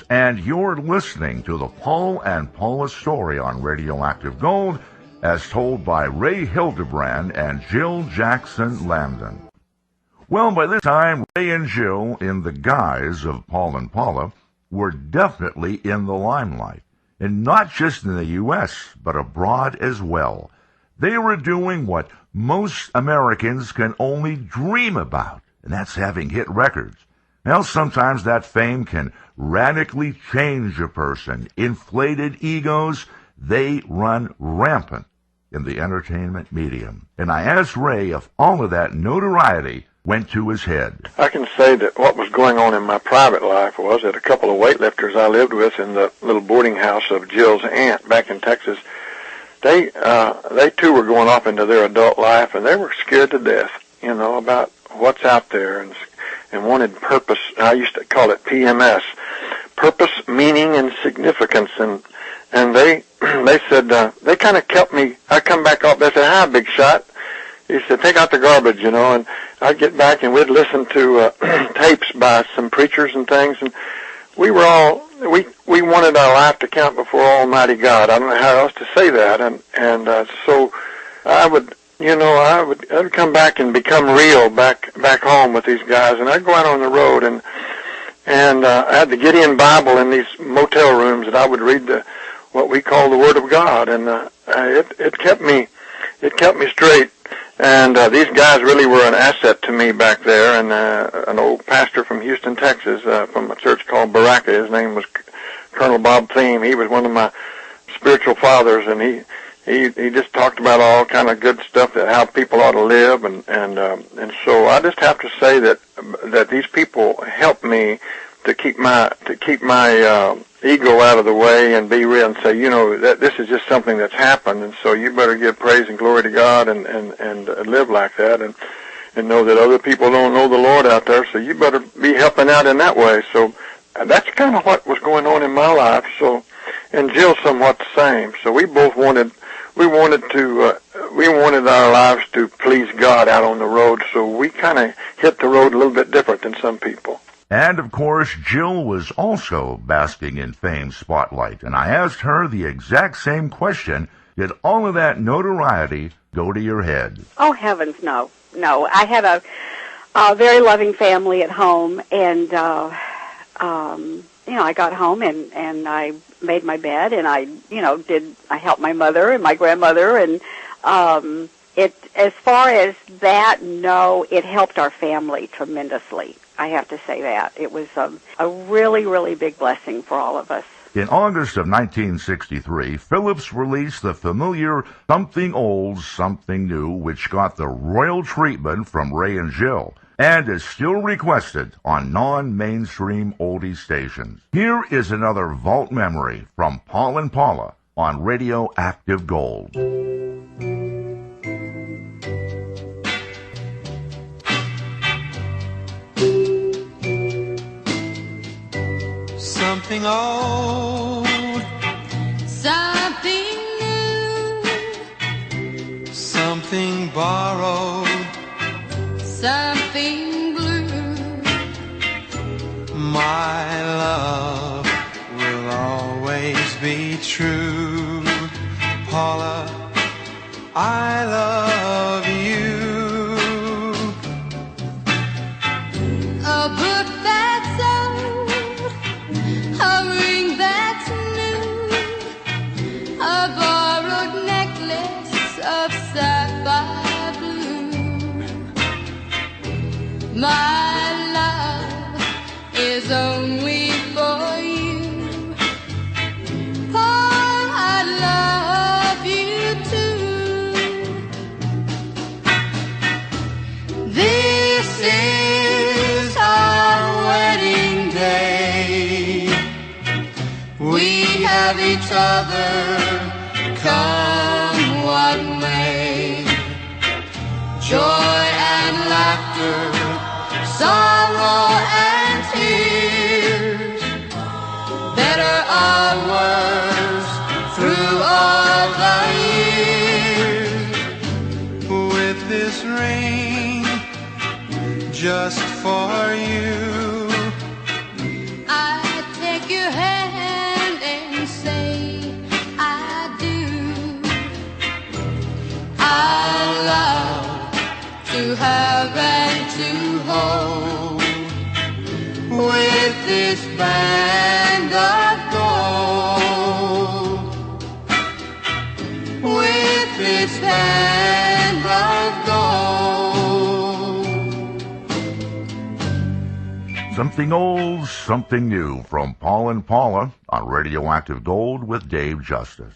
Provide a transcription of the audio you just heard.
And you're listening to the Paul and Paula story on Radioactive Gold, as told by Ray Hildebrand and Jill Jackson Landon. Well, by this time, Ray and Jill, in the guise of Paul and Paula, were definitely in the limelight. And not just in the U.S., but abroad as well. They were doing what most Americans can only dream about, and that's having hit records. Well, sometimes that fame can radically change a person. Inflated egos, they run rampant in the entertainment medium. And I asked Ray if all of that notoriety went to his head. I can say that what was going on in my private life was that a couple of weightlifters I lived with in the little boarding house of Jill's aunt back in Texas, they too were going off into their adult life, and they were scared to death, about what's out there, and wanted purpose. I used to call it PMS, purpose, meaning, and significance. And they said, they kind of kept me. I come back up. They said, "Hi, big shot." He said, "Take out the garbage, and I'd get back and we'd listen to tapes by some preachers and things, and we wanted our life to count before Almighty God. I don't know how else to say that, and so I would come back and become real back home with these guys, and I'd go out on the road, and I had the Gideon Bible in these motel rooms, and I would read what we call the Word of God, and it kept me straight. And these guys really were an asset to me back there. And an old pastor from Houston, Texas, from a church called Baraka, his name was Colonel Bob Thiem. He was one of my spiritual fathers, and he just talked about all kind of good stuff, that how people ought to live, and so I just have to say that these people helped me to keep my ego out of the way and be real and say, that this is just something that's happened, and so you better give praise and glory to God and live like that, and know that other people don't know the Lord out there, so you better be helping out in that way. So that's kind of what was going on in my life. So, and Jill somewhat the same. So we both wanted our lives to please God out on the road. So we kind of hit the road a little bit different than some people. And, of course, Jill was also basking in fame's spotlight, and I asked her the exact same question. Did all of that notoriety go to your head? Oh, heavens, no. No, I had a very loving family at home, and, I got home, and I made my bed, and I helped my mother and my grandmother, and as far as that, no, it helped our family tremendously. I have to say that. It was a really, really big blessing for all of us. In August of 1963, Phillips released the familiar Something Old, Something New, which got the royal treatment from Ray and Jill, and is still requested on non-mainstream oldie stations. Here is another vault memory from Paul and Paula on Radioactive Gold. Something old, something new, something borrowed, something blue. My love will always be true. Paula, I love you. A book that's old, a ring that's new, a borrowed necklace of sapphire blue. My love is only for you. Paul, I love you too. This is our wedding day. We have each other, come what may. Joy and laughter, sorrow and tears, better or worse, through all the years. With this ring, just for you, I take your hand. band of gold, with its band of gold. Something old, something new from Paul and Paula on Radioactive Gold with Dave Justice.